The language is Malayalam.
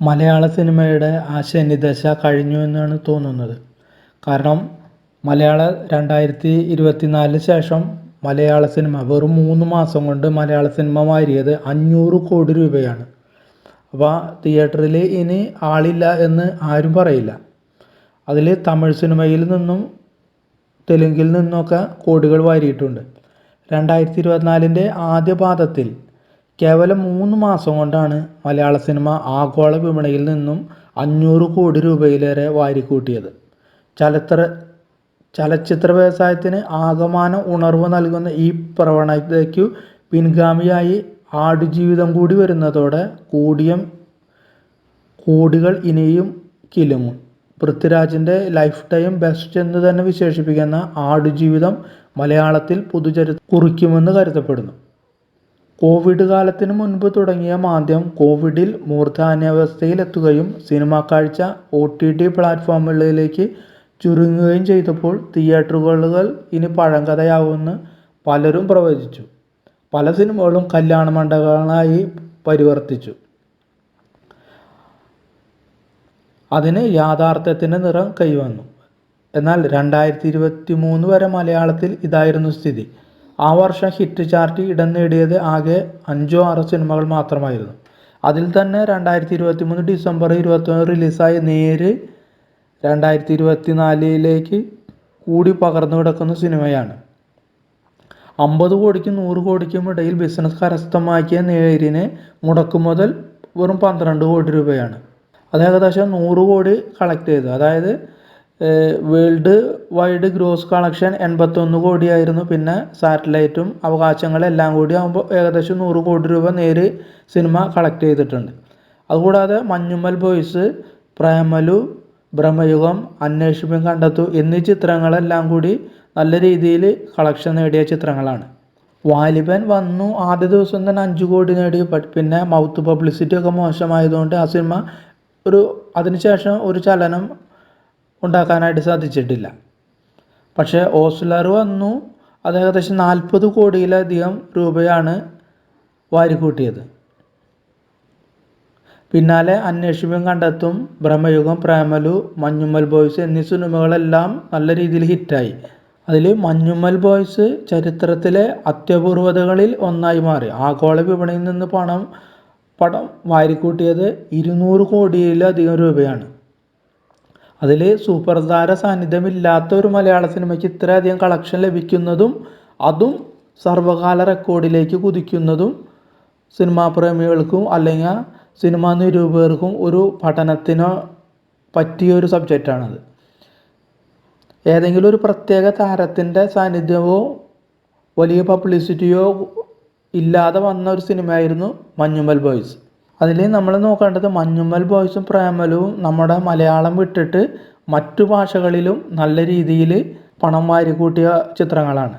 മലയാള സിനിമയുടെ ആ ശനിദശ കഴിഞ്ഞു എന്നാണ് തോന്നുന്നത്. കാരണം മലയാള 2024 ശേഷം മലയാള സിനിമ വെറും 3 മാസം കൊണ്ട് മലയാള സിനിമ വാരിയത് 500 കോടി രൂപയാണ്. അപ്പോൾ തിയേറ്ററിൽ ഇനി ആളില്ല എന്ന് ആരും പറയില്ല. അതിൽ തമിഴ് സിനിമയിൽ നിന്നും തെലുങ്കിൽ നിന്നൊക്കെ കോടികൾ വാരിയിട്ടുണ്ട്. 2024 ആദ്യ പാദത്തിൽ കേവലം 3 മാസം കൊണ്ടാണ് മലയാള സിനിമ ആഗോള വിപണിയിൽ നിന്നും 500 കോടി രൂപയിലേറെ വാരിക്കൂട്ടിയത്. ചലച്ചിത്ര വ്യവസായത്തിന് ആകമാനം ഉണർവ് നൽകുന്ന ഈ പ്രവണതയ്ക്കു പിൻഗാമിയായി ആടുജീവിതം കൂടി വരുന്നതോടെ കോടികൾ ഇനിയും കിലുങ്ങും. പൃഥ്വിരാജിൻ്റെ ലൈഫ് ടൈം ബെസ്റ്റ് എന്ന് തന്നെ വിശേഷിപ്പിക്കുന്ന ആടുജീവിതം മലയാളത്തിൽ പുതുചരിത്രം കുറിക്കുമെന്ന് കരുതപ്പെടുന്നു. കോവിഡ് കാലത്തിന് മുൻപ് തുടങ്ങിയ മാന്ദ്യം കോവിഡിൽ മൂർധന്യാവസ്ഥയിലെത്തുകയും സിനിമാ കാഴ്ച OTT പ്ലാറ്റ്ഫോമുകളിലേക്ക് ചുരുങ്ങുകയും ചെയ്തപ്പോൾ തിയേറ്ററുകൾ ഇനി പഴങ്കഥയാവുമെന്ന് പലരും പ്രവചിച്ചു. പല സിനിമകളും കല്യാണ മണ്ഡപങ്ങളായി പരിവർത്തിച്ചു. അതിന് യാഥാർത്ഥ്യത്തിൻ്റെ നിറം കൈവന്നു. എന്നാൽ 2023 വരെ മലയാളത്തിൽ ഇതായിരുന്നു സ്ഥിതി. ആ വർഷം ഹിറ്റ് ചാർട്ടിൽ ഇടം നേടിയത് ആകെ 5-6 സിനിമകൾ മാത്രമായിരുന്നു. അതിൽ തന്നെ 2023 ഡിസംബർ 21 റിലീസായ നേര് 2024 കൂടി പകർന്നു കിടക്കുന്ന സിനിമയാണ്. 50 കോടിക്കും 100 കോടിക്കും ഇടയിൽ ബിസിനസ് കരസ്ഥമാക്കിയ നേരിന് മുടക്കുമുതൽ വെറും 12 കോടി രൂപയാണ്. അത് ഏകദേശം 100 കോടി കളക്ട് ചെയ്തു. അതായത് വേൾഡ് വൈഡ് ഗ്രോസ് കളക്ഷൻ 81 കോടിയായിരുന്നു. പിന്നെ സാറ്റലൈറ്റും അവകാശങ്ങളെല്ലാം കൂടി ആകുമ്പോൾ ഏകദേശം 100 കോടി രൂപ നേര് സിനിമ കളക്ട് ചെയ്തിട്ടുണ്ട്. അതുകൂടാതെ മഞ്ഞുമ്മൽ ബോയ്സ്, പ്രേമലു, ബ്രഹ്മയുഗം, അന്വേഷിപ്പും കണ്ടെത്തു എന്നീ ചിത്രങ്ങളെല്ലാം കൂടി നല്ല രീതിയിൽ കളക്ഷൻ നേടിയ ചിത്രങ്ങളാണ്. വാലിബൻ വന്നു ആദ്യ ദിവസം തന്നെ 5 കോടി നേടി. പിന്നെ മൗത്ത് പബ്ലിസിറ്റി ഒക്കെ മോശമായതുകൊണ്ട് ആ സിനിമ അതിനുശേഷം ഒരു ചലനം ഉണ്ടാക്കാനായിട്ട് സാധിച്ചിട്ടില്ല. പക്ഷേ ഓസ്ലർ വന്നു, അത് ഏകദേശം 40 കോടിയിലധികം രൂപയാണ് വാരിക്കൂട്ടിയത്. പിന്നാലെ അന്വേഷിപ്പും കണ്ടെത്തും, ബ്രഹ്മയുഗം, പ്രേമലു, മഞ്ഞുമ്മൽ ബോയ്സ് എന്നീ സിനിമകളെല്ലാം നല്ല രീതിയിൽ ഹിറ്റായി. അതിൽ മഞ്ഞുമ്മൽ ബോയ്സ് ചരിത്രത്തിലെ അത്യപൂർവതകളിൽ ഒന്നായി മാറി. ആഗോള വിപണിയിൽ നിന്ന് പടം വാരിക്കൂട്ടിയത് 200 കോടിയിലധികം രൂപയാണ്. അതിൽ സൂപ്പർ താര സാന്നിധ്യമില്ലാത്ത ഒരു മലയാള സിനിമയ്ക്ക് ഇത്രയധികം കളക്ഷൻ ലഭിക്കുന്നതും അതും സർവകാല റെക്കോർഡിലേക്ക് കുതിക്കുന്നതും സിനിമാ പ്രേമികൾക്കും അല്ലെങ്കിൽ സിനിമാ നിരൂപകർക്കും ഒരു പഠനത്തിനോ പറ്റിയൊരു സബ്ജക്റ്റാണത്. ഏതെങ്കിലും ഒരു പ്രത്യേക താരത്തിൻ്റെ സാന്നിധ്യമോ വലിയ പബ്ലിസിറ്റിയോ ഇല്ലാതെ വന്ന ഒരു സിനിമയായിരുന്നു മഞ്ഞുമ്മൽ ബോയ്സ്. അതിൽ നമ്മൾ നോക്കേണ്ടത് മഞ്ഞുമ്മൽ ബോയ്സും പ്രേമലുവും നമ്മുടെ മലയാളം വിട്ടിട്ട് മറ്റു ഭാഷകളിലും നല്ല രീതിയിൽ പണം വാരിക്കൂട്ടിയ ചിത്രങ്ങളാണ്.